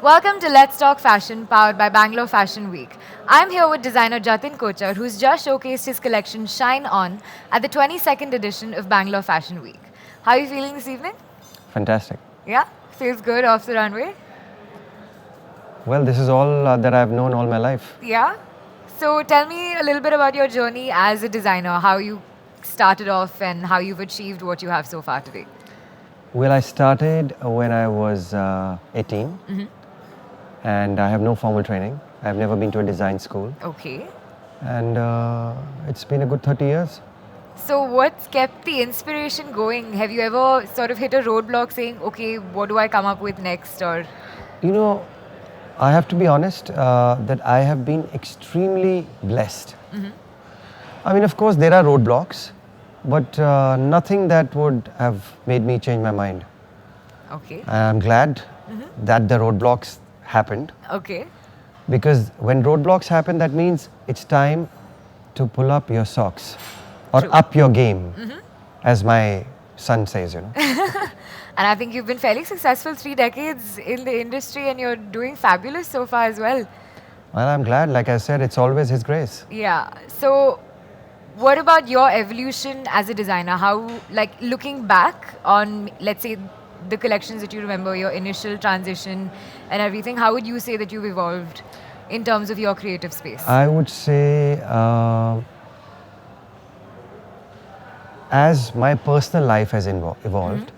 Welcome to Let's Talk Fashion, powered by Bangalore Fashion Week. I'm here with designer Jattinn Kochhar, who's just showcased his collection Shine On at the 22nd edition of Bangalore Fashion Week. How are you feeling this evening? Fantastic. Yeah? Feels good off the runway? Well, this is all that I've known all my life. Yeah? So tell me a little bit about your journey as a designer, how you started off and how you've achieved what you have so far today. Well, I started when I was 18 and I have no formal training. I've never been to a design school Okay. and it's been a good 30 years. So what's kept the inspiration going? Have you ever sort of hit a roadblock saying, okay, what do I come up with next? Or You know, I have to be honest that I have been extremely blessed. I mean, of course, there are roadblocks, but nothing that would have made me change my mind. okay. I'm glad that the roadblocks happened. Okay. Because when roadblocks happen, that means it's time to pull up your socks or True. up your game, as my son says, you know. And I think you've been fairly successful 3 decades in the industry and you're doing fabulous so far as well. Well, I'm glad. Like I said, it's always His grace. Yeah. So what about your evolution as a designer? How, like looking back on, let's say, the collections that you remember, your initial transition and everything, how would you say that you've evolved in terms of your creative space? I would say, as my personal life has evolved,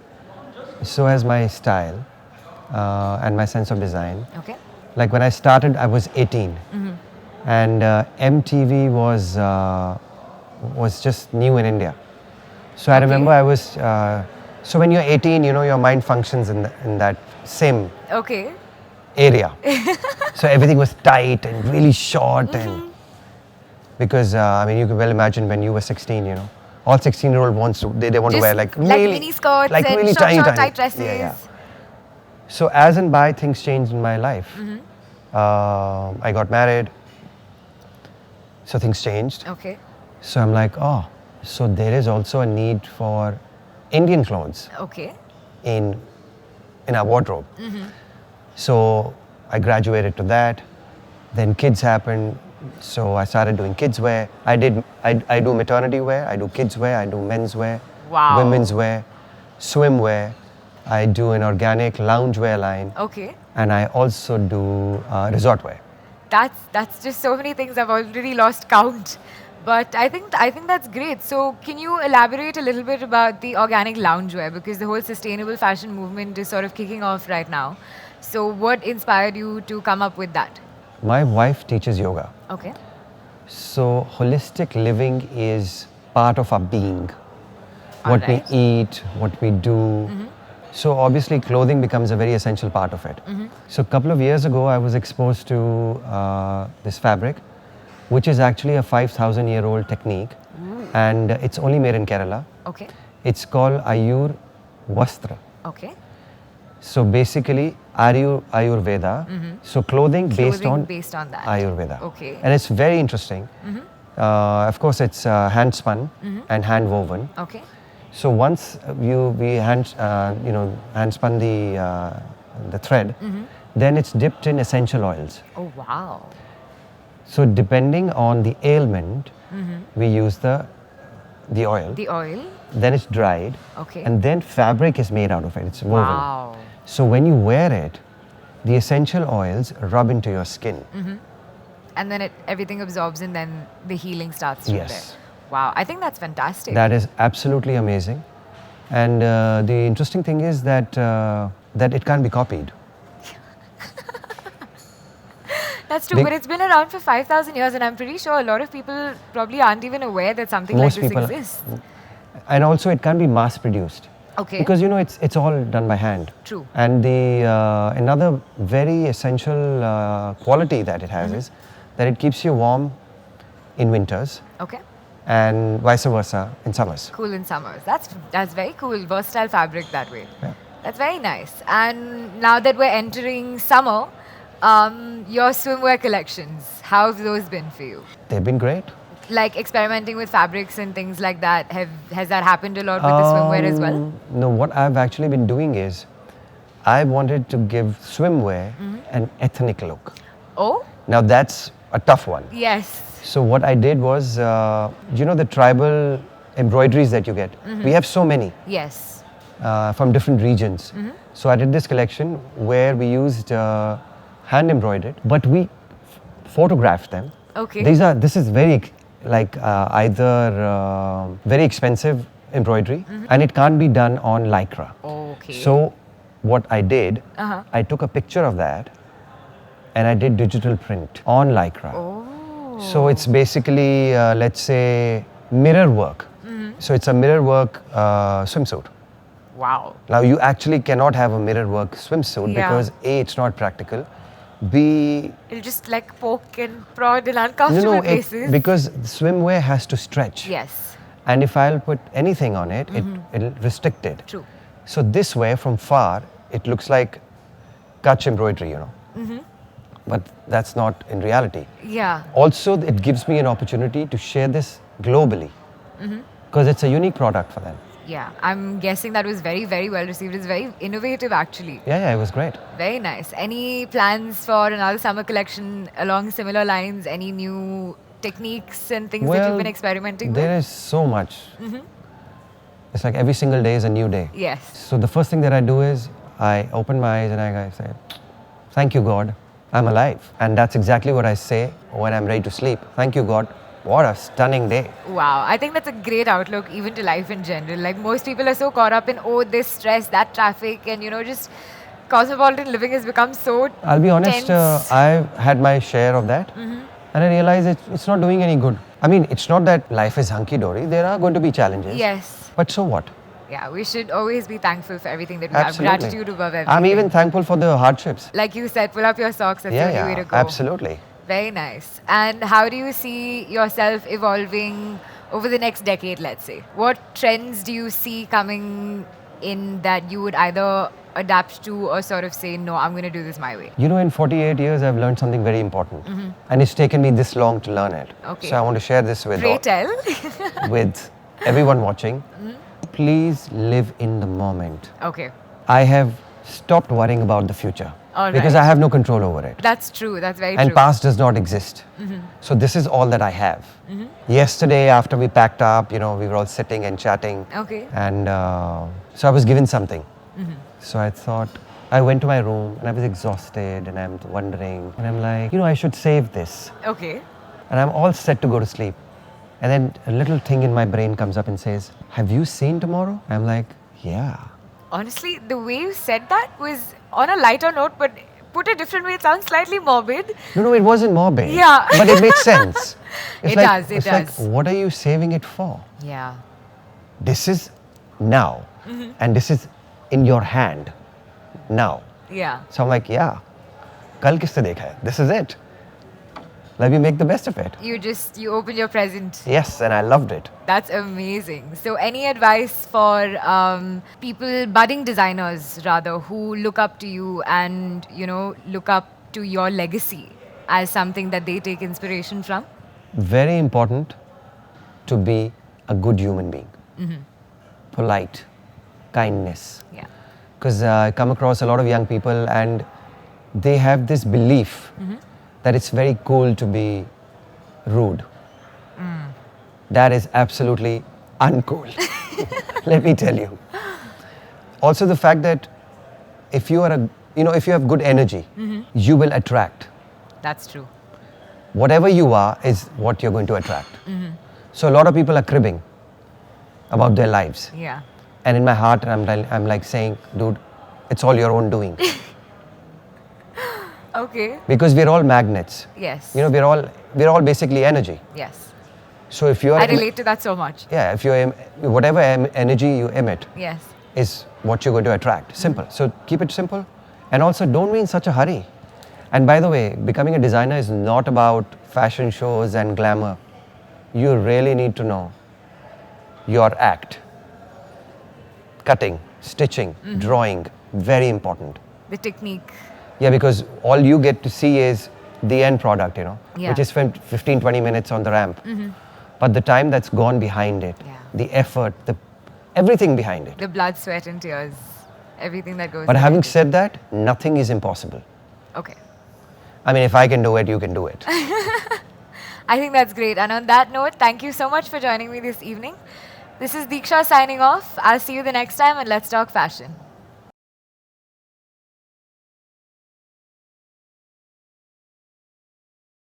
so has my style and my sense of design. Okay. Like when I started, I was 18, and MTV was just new in India. So I remember I was. So when you're 18, you know your mind functions in that same Okay. area. So everything was tight and really short, and because I mean you can well imagine when you were 16, you know, all 16-year-old wants to they want to wear like really mini skirts like and really short, tiny, tight dresses. Yeah. So as and by things changed in my life. I got married, so things changed. Okay. So I'm like, oh, so there is also a need for Indian clothes Okay. in our wardrobe. So I graduated to that. Then kids happened, so I started doing kids wear. I do maternity wear, I do kids wear, I do men's wear, Wow. women's wear, swimwear. I do an organic loungewear line, Okay. and I also do resort wear. That's just so many things. I've already lost count. But I think that's great. So can you elaborate a little bit about the organic loungewear, because the whole sustainable fashion movement is sort of kicking off right now. So what inspired you to come up with that? My wife teaches yoga, Okay. so holistic living is part of our being. What Alright. we eat, what we do. So obviously clothing becomes a very essential part of it. So a couple of years ago, I was exposed to this fabric, which is actually a 5,000-year-old technique, and it's only made in Kerala. Okay. It's called Ayur Vastra. Okay. So basically, Ayurveda. So clothing based on that. Ayurveda. Okay. And it's very interesting. Of course, it's hand spun and hand woven. Okay. So once we hand spun the thread, then it's dipped in essential oils. Oh wow. So depending on the ailment, we use the oil. The oil. Then it's dried. Okay. And then fabric is made out of it. It's woven. Wow. So when you wear it, the essential oils rub into your skin. And then everything absorbs and then the healing starts from Yes. there. Wow. I think that's fantastic. That is absolutely amazing. And the interesting thing is that it can't be copied. That's true, They- but it's been around for 5,000 years, and I'm pretty sure a lot of people probably aren't even aware that something like Most this people- exists. And also it can't be mass produced. Okay. Because you know it's all done by hand. True. And the another very essential quality that it has is that it keeps you warm in winters Okay. and vice versa in summers. Cool in summers. That's very cool. Versatile fabric that way. Yeah. That's very nice. And now that we're entering summer, your swimwear collections, how have those been for you? They've been great. Like experimenting with fabrics and things like that, has that happened a lot with the swimwear as well? No, what I've actually been doing is I wanted to give swimwear an ethnic look. Oh, Now that's a tough one. yes. So what I did was, the tribal embroideries that you get. We have so many Yes. from different regions. So I did this collection where we used hand embroidered, but we photographed them. Okay. This is very either very expensive embroidery, and it can't be done on lycra. Okay. So what I did, Uh-huh. I took a picture of that and I did digital print on lycra. Oh. So it's basically, let's say, mirror work. So it's a mirror work swimsuit. Wow. Now you actually cannot have a mirror work swimsuit Yeah. because A, it's not practical. B, It'll just like poke and prod in uncomfortable places. because swimwear has to stretch. Yes. And if I'll put anything on it, it'll restrict it. True. So this way, from far, it looks like Kutch embroidery, But that's not in reality. Yeah. Also, it gives me an opportunity to share this globally because it's a unique product for them. Yeah. I'm guessing that was very, very well received. It's very innovative, actually. Yeah, it was great. Very nice. Any plans for another summer collection along similar lines? Any new techniques and things that you've been experimenting there with? is so much. It's like every single day is a new day. Yes. So the first thing that I do is I open my eyes and I say, "Thank you, God, I'm alive." And that's exactly what I say when I'm ready to sleep. Thank you, God. What a stunning day. Wow. I think that's a great outlook even to life in general. Like most people are so caught up in, oh, this stress, that traffic, and just cosmopolitan living has become so I'll be honest, tense. I've had my share of that. And I realize it's not doing any good. I mean, it's not that life is hunky-dory. There are going to be challenges. Yes. But so what? Yeah, we should always be thankful for everything that we Absolutely. have. Gratitude above everything. I'm even thankful for the hardships. Like you said, pull up your socks. That's the only way to go. Absolutely. Very nice. And how do you see yourself evolving over the next decade, let's say? What trends do you see coming in that you would either adapt to or sort of say, no, I'm going to do this my way? In 48 years, I've learned something very important. And it's taken me this long to learn it. Okay. So I want to share this with, Pray tell. with everyone watching. Please live in the moment. Okay. I have stopped worrying about the future. All because right. I have no control over it. That's true. That's very And true. past does not exist. So this is all that I have. Yesterday, after we packed up, we were all sitting and chatting. Okay. And so I was given something. So I thought, I went to my room and I was exhausted and I'm wondering. And I'm like, I should save this. Okay. And I'm all set to go to sleep. And then a little thing in my brain comes up and says, have you seen tomorrow? I'm like, yeah. Honestly, the way you said that was on a lighter note, but put a different way, it sounds slightly morbid. No, it wasn't morbid. Yeah. But it makes sense. It does. It's like, what are you saving it for? Yeah. This is now. And this is in your hand now. Yeah. So I'm like, yeah. Kal kiste dekha hai? This is it. Let me make the best of it. You open your present. Yes, and I loved it. That's amazing. So any advice for people, budding designers rather, who look up to you and, look up to your legacy as something that they take inspiration from? Very important to be a good human being. Polite, kindness. Yeah. Because I come across a lot of young people and they have this belief that it's very cool to be rude. That is absolutely uncool. Let me tell you. Also the fact that if you are if you have good energy, you will attract. That's true. Whatever you are is what you're going to attract. So a lot of people are cribbing about their lives. Yeah. And in my heart, I'm like saying, dude, it's all your own doing. Okay. Because we're all magnets. Yes. We're all basically energy. Yes. So if you are I relate to that so much. yeah, if whatever energy you emit Yes. is what you're going to attract. Simple. So keep it simple, and also don't be in such a hurry. And by the way, becoming a designer is not about fashion shows and glamour. You really need to know your act. Cutting, stitching, drawing, very important. The technique. Yeah, because all you get to see is the end product, Yeah. which is 15-20 minutes on the ramp. But the time that's gone behind it, Yeah. the effort, everything behind it. The blood, sweat, and tears. everything that goes But behind having it. said that, nothing is impossible. Okay. I mean, if I can do it, you can do it. I think that's great. And on that note, thank you so much for joining me this evening. This is Deeksha signing off. I'll see you the next time and let's talk fashion.